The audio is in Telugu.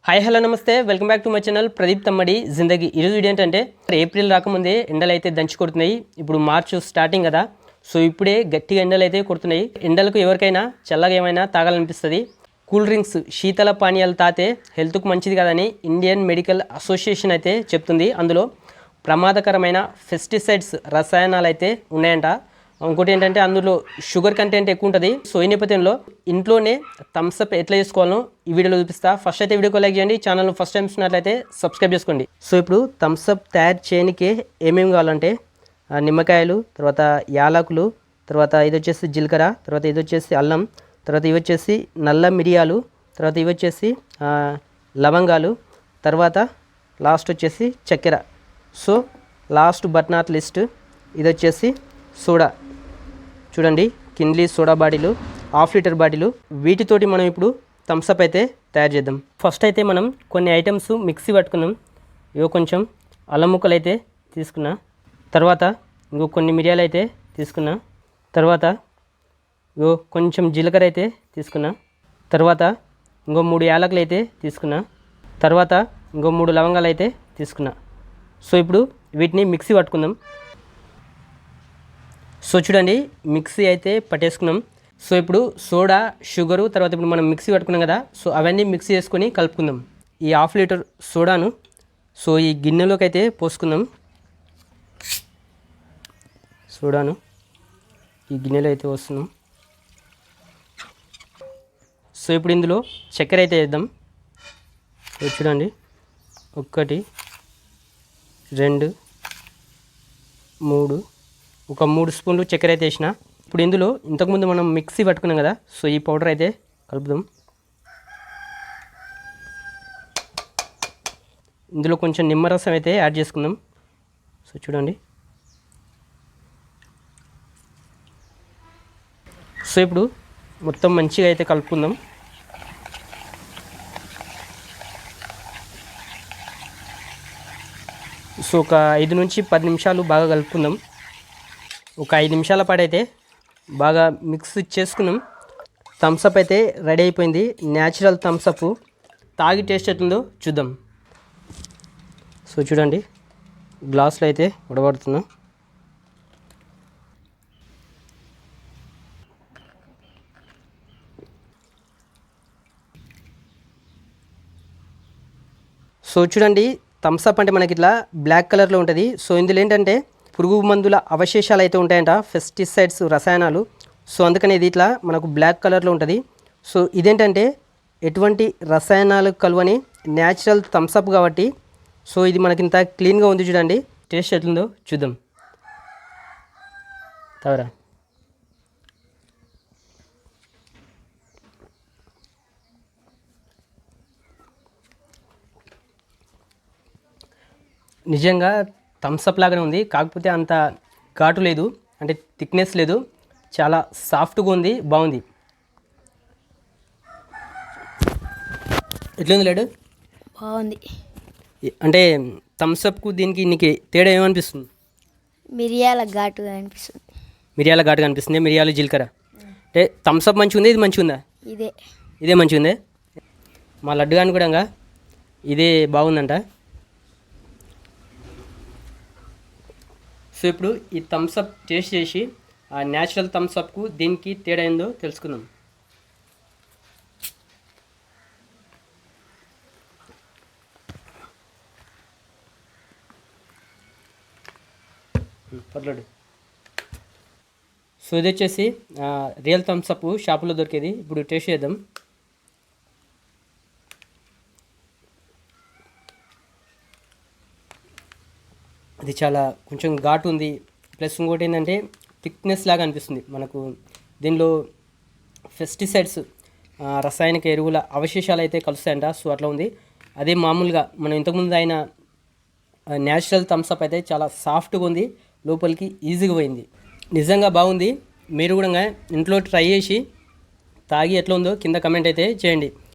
హాయ్ హలో నమస్తే welcome back to my channel Pradeep Tammadi Zindagi. ఈరోజు వీడియో ఏంటంటే ఏప్రిల్ రాకముందే ఎండలు అయితే దంచి కొడుతున్నాయి. ఇప్పుడు మార్చ్ స్టార్టింగ్ కదా, సో ఇప్పుడే గట్టిగా ఎండలు అయితే కొడుతున్నాయి. ఎండలకు ఎవరికైనా చల్లగా ఏమైనా తాగాలనిపిస్తుంది. కూల్ డ్రింక్స్, శీతల పానీయాలు తాతే హెల్త్కు మంచిది కాదని ఇండియన్ మెడికల్ అసోసియేషన్ అయితే చెప్తుంది. అందులో ప్రమాదకరమైన పెస్టిసైడ్స్ రసాయనాలు అయితే ఉన్నాయంట. ఇంకోటి ఏంటంటే అందులో షుగర్ కంటెంట్ ఎక్కువ ఉంటుంది. సో ఈ నేపథ్యంలో ఇంట్లోనే థమ్స్అప్ ఎట్లా చేసుకోవాలో ఈ వీడియోలో చూపిస్తా. ఫస్ట్ అయితే వీడియోకి లైక్ చేయండి, ఛానల్ ఫస్ట్ టైం చూసినట్లయితే సబ్స్క్రైబ్ చేసుకోండి. సో ఇప్పుడు థమ్స్అప్ తయారు చేయడానికి ఏమేమి కావాలంటే నిమ్మకాయలు, తర్వాత యాలకులు, తర్వాత ఇది వచ్చేసి జీలకర్ర, తర్వాత ఇది వచ్చేసి అల్లం, తర్వాత ఇవి వచ్చేసి నల్ల మిరియాలు, తర్వాత ఇవి వచ్చేసి లవంగాలు, తర్వాత లాస్ట్ వచ్చేసి చక్కెర. So last but not least ఇది వచ్చేసి సోడా. చూడండి, Kinley soda bottle, half litre bottle. వీటితోటి మనం ఇప్పుడు థమ్స్అప్ అయితే తయారు చేద్దాం. ఫస్ట్ అయితే మనం కొన్ని ఐటమ్స్ మిక్సీ పట్టుకున్నాం. ఇవో కొంచెం అల్లం ముక్కలు అయితే తీసుకున్నా, తర్వాత ఇంకో కొన్ని మిరియాలు అయితే తీసుకున్నా, తర్వాత ఇగో కొంచెం జీలకర్ర అయితే తీసుకున్నా, తర్వాత ఇంకో 3 యాలకులు అయితే తీసుకున్నా, తర్వాత ఇంకో 3 లవంగాలు అయితే తీసుకున్నా. సో ఇప్పుడు వీటిని మిక్సీ పట్టుకుందాం. సో చూడండి, మిక్సీ అయితే పట్టేసుకున్నాం. సో ఇప్పుడు సోడా, షుగరు, తర్వాత ఇప్పుడు మనం మిక్సీ పట్టుకున్నాం కదా, సో అవన్నీ మిక్సీ చేసుకొని కలుపుకుందాం. ఈ హాఫ్ లీటర్ సోడాను సో ఈ గిన్నెలోకి అయితే పోసుకుందాం. సోడాను ఈ గిన్నెలో అయితే వస్తున్నాం. సో ఇప్పుడు ఇందులో చక్కెర అయితే వేద్దాం. చూడండి, 1 2 3 ఒక 3 స్పూన్లు చక్కెర అయితే వేసిన. ఇప్పుడు ఇందులో ఇంతకుముందు మనం మిక్సీ పట్టుకున్నాం కదా, సో ఈ పౌడర్ అయితే కలుపుదాం. ఇందులో కొంచెం నిమ్మరసం అయితే యాడ్ చేసుకుందాం. సో చూడండి, సో ఇప్పుడు మొత్తం మంచిగా అయితే కలుపుకుందాం. సో ఒక 5 నుంచి 10 నిమిషాలు బాగా కలుపుకుందాం. ఒక 5 నిమిషాల పాటు అయితే బాగా మిక్స్ చేసుకున్నాం. థమ్స్అప్ అయితే రెడీ అయిపోయింది. Natural Thums Up. తాగి టేస్ట్ ఎట్లుందో చూద్దాం. సో చూడండి, గ్లాసులో అయితే ఉడబడుతున్నాం. సో చూడండి, థమ్స్అప్ అంటే మనకి ఇట్లా బ్లాక్ కలర్లో ఉంటుంది. సో ఇందులో ఏంటంటే పురుగు మందుల అవశేషాలు అయితే ఉంటాయంట, పెస్టిసైడ్స్ రసాయనాలు. సో అందుకని ఇది ఇట్లా మనకు బ్లాక్ కలర్లో ఉంటుంది. సో ఇదేంటంటే ఎటువంటి రసాయనాలు కలవని న్యాచురల్ థమ్స్అప్ కాబట్టి సో ఇది మనకి ఇంత క్లీన్గా ఉంది. చూడండి, టేస్ట్ ఎట్లుందో చూద్దాం. తవరా నిజంగా థమ్స్అప్ లాగానే ఉంది, కాకపోతే అంత ఘాటు లేదు, అంటే థిక్నెస్ లేదు, చాలా సాఫ్ట్గా ఉంది, బాగుంది. ఎట్లుంది లేడు? బాగుంది. అంటే థమ్స్అప్కు దీనికి నీకు తేడా ఏమనిపిస్తుంది? మిరియాల ఘాటుగా అనిపిస్తుంది. మిరియాల ఘాటుగా అనిపిస్తుంది. మిరియాలు, జీలకర్ర. అంటే థమ్స్అప్ మంచిగా ఉంది, ఇది మంచిగా ఉందా? ఇదే మంచిగా ఉంది. మా లడ్డు గాని కూడా ఇదే బాగుందంట. సో ఇప్పుడు ఈ థమ్స్అప్ టేస్ట్ చేసి ఆ న్యాచురల్ థమ్స్అప్కు దీనికి తేడా ఏందో తెలుసుకుందాం. పర్లేదు. సో ఇది వచ్చేసి రియల్ థమ్స్అప్ షాపులో దొరికేది. ఇప్పుడు టేస్ట్ చేద్దాం. అది చాలా కొంచెం ఘాటు ఉంది, ప్లస్ ఇంకోటి ఏంటంటే థిక్నెస్ లాగా అనిపిస్తుంది మనకు. దీనిలో పెస్టిసైడ్స్ రసాయనిక ఎరువుల అవశేషాలు అయితే కలుస్తాయంట. సో అట్లా ఉంది. అదే మామూలుగా మనం ఇంతకుముందు అయిన న్యాచురల్ థమ్స్అప్ అయితే చాలా సాఫ్ట్గా ఉంది, లోపలికి ఈజీగా పోయింది. నిజంగా బాగుంది. మీరు కూడా ఇంట్లో ట్రై చేసి తాగి ఎట్లా ఉందో కింద కమెంట్ అయితే చేయండి.